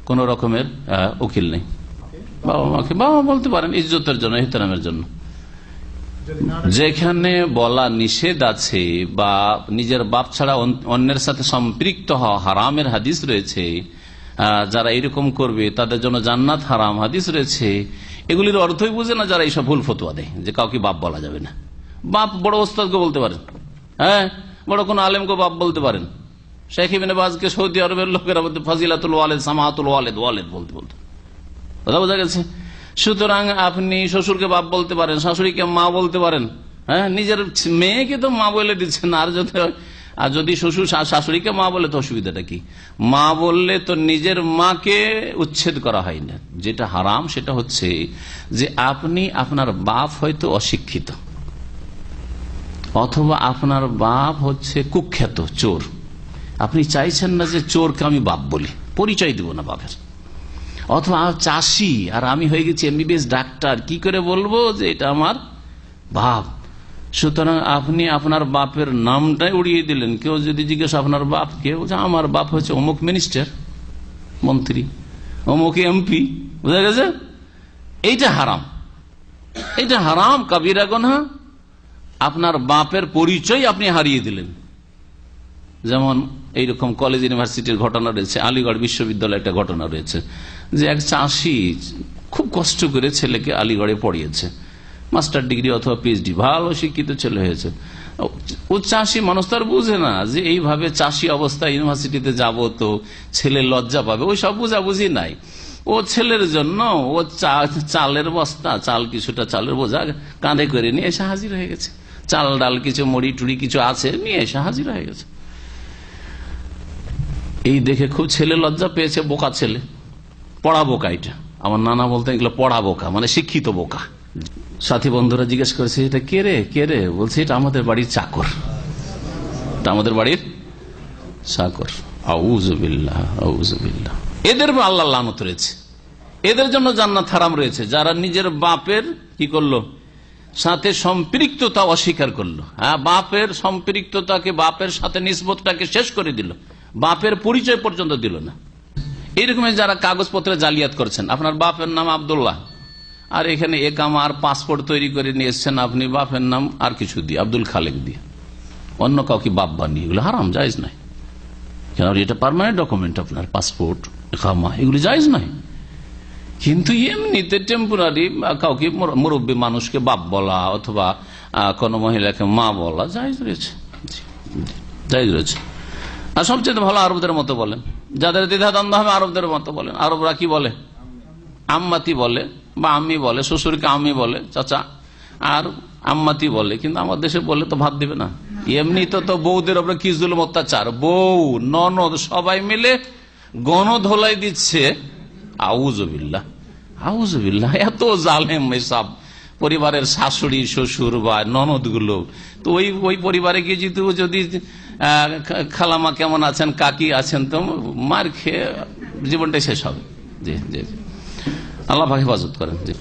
কোন রকমের উকিল নেই। বাবা মাকে বাবা বলতে পারেন, ইজ্জতের জন্য, এহতেরামের জন্য। যেখানে বলা নিষেধ আছে বা নিজের বাপ ছাড়া অন্যের সাথে সম্পৃক্ত হওয়া হারামের হাদিস রয়েছে, যারা এরকম করবে তাদের জন্য জান্নাত হারাম হাদিস রয়েছে, এগুলির অর্থই বুঝে না যারা এইসব ভুল ফতোয়া দেয় যে কাউকে বাপ বলা যাবে না। বাপ বড় ওস্তাদকে বলতে পারেন, হ্যাঁ, বড় কোন আলেমকে বাপ বলতে পারেন। শেখ ইবনে বাজকে সৌদি আরবের লোকেরা বলতে ফাজিলাতুল ওয়ালিদ, সামাহাতুল ওয়ালিদ, ওয়ালিদ বলতে বলতে, কথা বোঝা গেছে। সুতরাং আপনি শ্বশুরকে বাপ বলতে পারেন, শাশুড়িকে মা বলতে পারেন, হ্যাঁ, নিজের মেয়েকে তো মা বলে দিচ্ছেন। আর যদি শ্বশুর শাশুড়িকে মা বলে তো অসুবিধাটা কি? মা বললে তো নিজের মাকে উচ্ছেদ করা হয় না। যেটা হারাম সেটা হচ্ছে যে আপনি আপনার বাপ হয়তো অশিক্ষিত, অথবা আপনার বাপ হচ্ছে কুখ্যাত চোর, আপনি চাইছেন না যে চোরকে আমি বাপ বলি, পরিচয় দিব না বাপের। অথবা চাষি আর আমি হয়ে গেছি এমবিবিএস ডাক্তার, কি করে বলবো যে এটা আমার বাপ? সুতরাং আপনি আপনার বাপের নামটাই উড়িয়ে দিলেন। কেউ যদি জিজ্ঞেস আপনার বাপ কে, বলছে আমার বাপ হচ্ছে অমুক মিনিস্টার, মন্ত্রী, অমুক এমপি, বুঝা গেছে? এইটা হারাম, এইটা হারাম, কাবিরা গুনাহ। আপনার বাপের পরিচয় আপনি হারিয়ে দিলেন। যেমন এইরকম কলেজ ইউনিভার্সিটির ঘটনা রয়েছে, আলিগড় বিশ্ববিদ্যালয়ে একটা ঘটনা রয়েছে যে এক চাষি খুব কষ্ট করে ছেলেকে আলিগড়ে পড়িয়েছে, মাস্টার ডিগ্রি অথবা পিএইচডি, ভালো শিক্ষিত ছেলে হয়েছে। ও চাষি মানুষ তার বুঝে না যে এইভাবে চাষি অবস্থায় ইউনিভার্সিটিতে যাব তো ছেলে লজ্জা পাবে, ওই সব বুঝাবুঝি নাই। ও ছেলের জন্য ও চালের বস্তা, চাল কিছুটা চালের বোঝা কাঁধে করে নিয়ে এসে হাজির হয়ে গেছে, চাল ডাল কিছু মুড়ি টুড়ি কিছু আছে নিয়ে এসে হাজির হয়ে গেছে। এই দেখে খুব ছেলে লজ্জা পেয়েছে, বোকা ছেলে, পড়া বোকা। এটা আমার নানা বলতেন এগুলো পড়া বোকা, মানে শিক্ষিত বোকা। সাথী বন্ধুরা জিজ্ঞেস করেছে এটা কে রে, কে রে? বলছে এটা আমাদের বাড়ির চাকর, এটা আমাদের বাড়ির চাকর। আউযুবিল্লাহ, আউযুবিল্লাহ। এদের আল্লাহ লানত রয়েছে, এদের জন্য জান্নাত হারাম রয়েছে। যারা নিজের বাপের কি করলো, সাথে সম্পৃক্ততা অস্বীকার করলো, হ্যাঁ, বাপের সম্পৃক্ততাকে, বাপের সাথে নিসবতটাকে শেষ করে দিল, বাপের পরিচয় পর্যন্ত দিল না। এইরকম যারা কাগজপত্রে জালিয়াত করছেন, আপনার বাপের নাম আব্দুল্লাহ, আর এখানে একামা আর পাসপোর্ট তৈরি করে নিয়ে এসছেন আপনি বাপের নাম আর কিছু দিয়ে, আব্দুল খালেক দিয়ে, অন্য কাউকে বাপ বানিয়ে, এগুলো হারাম, জায়েজ নাই। কেন? এটা পার্মানেন্ট ডকুমেন্ট, আপনার পাসপোর্ট, একামা, এগুলি জায়েজ নাই। কিন্তু এমনিতে টেম্পোরারি কাউকে, মুরব্বী মানুষকে বাপ বলা অথবা কোন মহিলাকে মা বলা জায়েজ রয়েছে, জায়েজ রয়েছে। আর সবচেয়ে ভালো আরবদের মতো বলেন, যাদের দ্বিধাদ্বন্দ্ব হবে আরবদের মতো বলেন। আরবরা কি বলে? আম্মাতি বলে বা আম্মি বলে, শ্বশুরকে আম্মি বলে, চাচা, আর আম্মাতি বলে। কিন্তু আমার দেশে বলে তো ভাত দিবে না। এমনি তো বউদের ওপরে কি জুলুম অত্যাচার, বউ ননদ সবাই মিলে গণধোলাই দিচ্ছে। আউযুবিল্লাহ, আউযুবিল্লাহ, এত জালেম এসব পরিবারের শাশুড়ি শ্বশুর বা ননদ গুলো। তো ওই পরিবারে গিয়ে যদি খালামা কেমন আছেন, কাকি আছেন, তো মার খেয়ে জীবনটাই শেষ হবে। জি জি, আল্লাহ পাক হেফাজত করেন। জি।